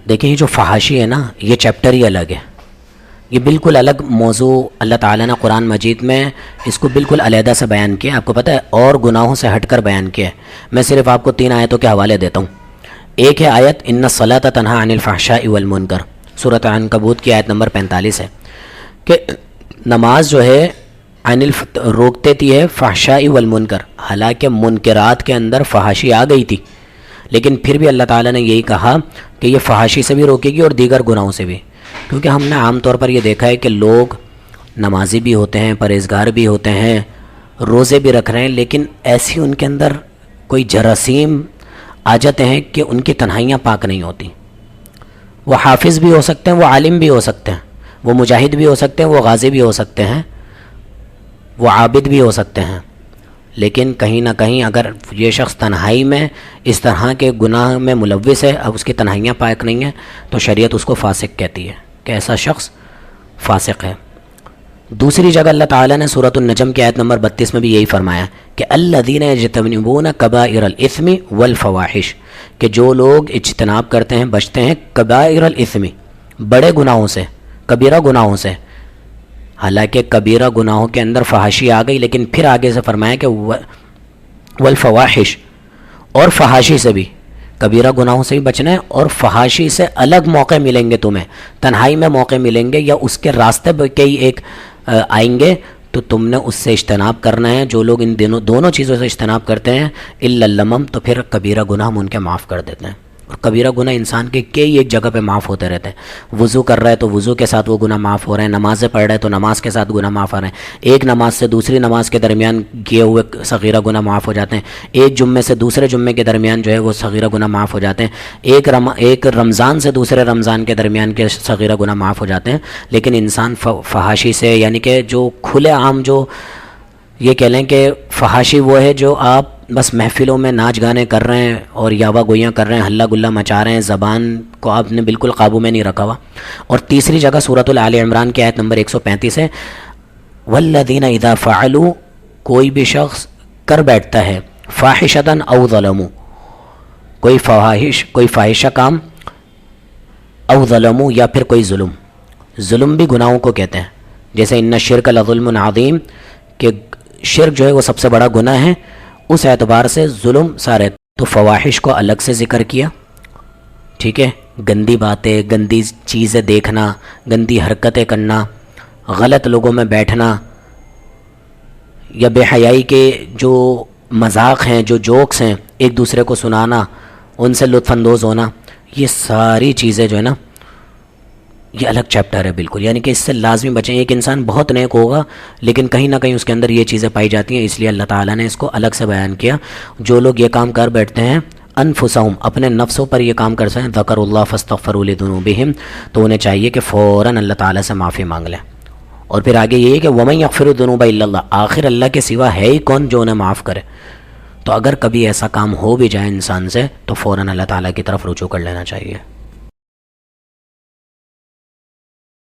دیکھیں یہ جو فحاشی ہے نا، یہ چیپٹر ہی الگ ہے، یہ بالکل الگ موضوع اللہ تعالیٰ نے قرآن مجید میں اس کو بالکل علیحدہ سے بیان کیا. آپ کو پتہ ہے اور گناہوں سے ہٹ کر بیان کیا ہے. میں صرف آپ کو 3 آیتوں کے حوالے دیتا ہوں. ایک ہے آیت ان الصلاۃ تنہی عن الفحشاء والمنکر، سورۃ عنکبوت کی آیت نمبر 45 ہے کہ نماز جو ہے روکتے تھی ہے فحشاء والمنکر، حالانکہ منکرات کے اندر فحاشی آ گئی تھی، لیکن پھر بھی اللہ تعالیٰ نے یہی کہا کہ یہ فحاشی سے بھی روکے گی اور دیگر گناہوں سے بھی. کیونکہ ہم نے عام طور پر یہ دیکھا ہے کہ لوگ نمازی بھی ہوتے ہیں، پرہیزگار بھی ہوتے ہیں، روزے بھی رکھ رہے ہیں، لیکن ایسی ان کے اندر کوئی جراثیم آ جاتے ہیں کہ ان کی تنہائیاں پاک نہیں ہوتی. وہ حافظ بھی ہو سکتے ہیں، وہ عالم بھی ہو سکتے ہیں، وہ مجاہد بھی ہو سکتے ہیں، وہ غازی بھی ہو سکتے ہیں، وہ عابد بھی ہو سکتے ہیں، لیکن کہیں نہ کہیں اگر یہ شخص تنہائی میں اس طرح کے گناہ میں ملوث ہے، اب اس کی تنہائیاں پاک نہیں ہیں، تو شریعت اس کو فاسق کہتی ہے کہ ایسا شخص فاسق ہے. دوسری جگہ اللہ تعالیٰ نے سورۃ النجم کی آیت نمبر 32 میں بھی یہی فرمایا کہ الذین یجتنبون کبائر الاثم والفواحش، کہ جو لوگ اجتناب کرتے ہیں، بچتے ہیں کبائر الاثم، بڑے گناہوں سے، کبیرہ گناہوں سے. حالانکہ کبیرہ گناہوں کے اندر فحاشی آ گئی، لیکن پھر آگے سے فرمایا کہ والفواحش، اور فحاشی سے بھی، کبیرہ گناہوں سے بھی بچنا ہے، اور فحاشی سے الگ موقع ملیں گے تمہیں، تنہائی میں موقع ملیں گے یا اس کے راستے پہ کئی ایک آئیں گے، تو تم نے اس سے اجتناب کرنا ہے. جو لوگ ان دونوں چیزوں سے اجتناب کرتے ہیں الا اللمم، تو پھر کبیرہ گناہ ہم ان کے معاف کر دیتے ہیں. اور کبیرہ گناہ انسان کے کئی ایک جگہ پہ معاف ہوتے رہتے ہیں. وضو کر رہا ہے تو وضو کے ساتھ وہ گناہ معاف ہو رہے ہیں، نمازیں پڑھ رہا ہے تو نماز کے ساتھ گناہ معاف ہو رہے ہیں، ایک نماز سے دوسری نماز کے درمیان کیے ہوئے صغیرہ گناہ معاف ہو جاتے ہیں، ایک جمعے سے دوسرے جمعے کے درمیان جو ہے وہ صغیرہ گناہ معاف ہو جاتے ہیں، ایک رمضان سے دوسرے رمضان کے درمیان کے صغیرہ گناہ معاف ہو جاتے ہیں. لیکن انسان فحاشی سے، یعنی کہ جو کھلے عام، جو یہ کہہ لیں کہ فحاشی وہ ہے جو آپ بس محفلوں میں ناچ گانے کر رہے ہیں اور یاوہ گوئیاں کر رہے ہیں، ہلا گلا مچا رہے ہیں، زبان کو آپ نے بالکل قابو میں نہیں رکھا ہوا. اور تیسری جگہ سورۃ آل عمران کی آیت نمبر 135 ہے والذین اذا فعلوا، کوئی بھی شخص کر بیٹھتا ہے فاحشۃ او ظلموا، کوئی فاحشہ کام، او ظلموا، یا پھر کوئی ظلم بھی گناہوں کو کہتے ہیں. جیسے ان الشرک لظلم عظیم، کہ شرک جو ہے وہ سب سے بڑا گناہ ہے، اس اعتبار سے ظلم سارے. تو فواحش کو الگ سے ذکر کیا، ٹھیک ہے، گندی باتیں، گندی چیزیں دیکھنا، گندی حرکتیں کرنا، غلط لوگوں میں بیٹھنا، یا بے حیائی کے جو مذاق ہیں، جو جوکس ہیں، ایک دوسرے کو سنانا، ان سے لطف اندوز ہونا، یہ ساری چیزیں جو ہے نا یہ الگ چیپٹر ہے بالکل. یعنی کہ اس سے لازمی بچیں. ایک انسان بہت نیک ہوگا لیکن کہیں نہ کہیں اس کے اندر یہ چیزیں پائی جاتی ہیں، اس لیے اللہ تعالیٰ نے اس کو الگ سے بیان کیا. جو لوگ یہ کام کر بیٹھتے ہیں انفسہم، اپنے نفسوں پر یہ کام کر سکیں، ذکر اللہ فاستغفروا لذنوبہم، تو انہیں چاہیے کہ فوراً اللہ تعالیٰ سے معافی مانگ لیں. اور پھر آگے یہ ہے کہ وَمَن یغفر الذنوب الا اللہ، آخر اللہ کے سوا ہے ہی کون جو انہیں معاف کرے. تو اگر کبھی ایسا کام ہو بھی جائے انسان سے تو فوراً اللہ تعالیٰ کی طرف رجوع کر لینا چاہیے.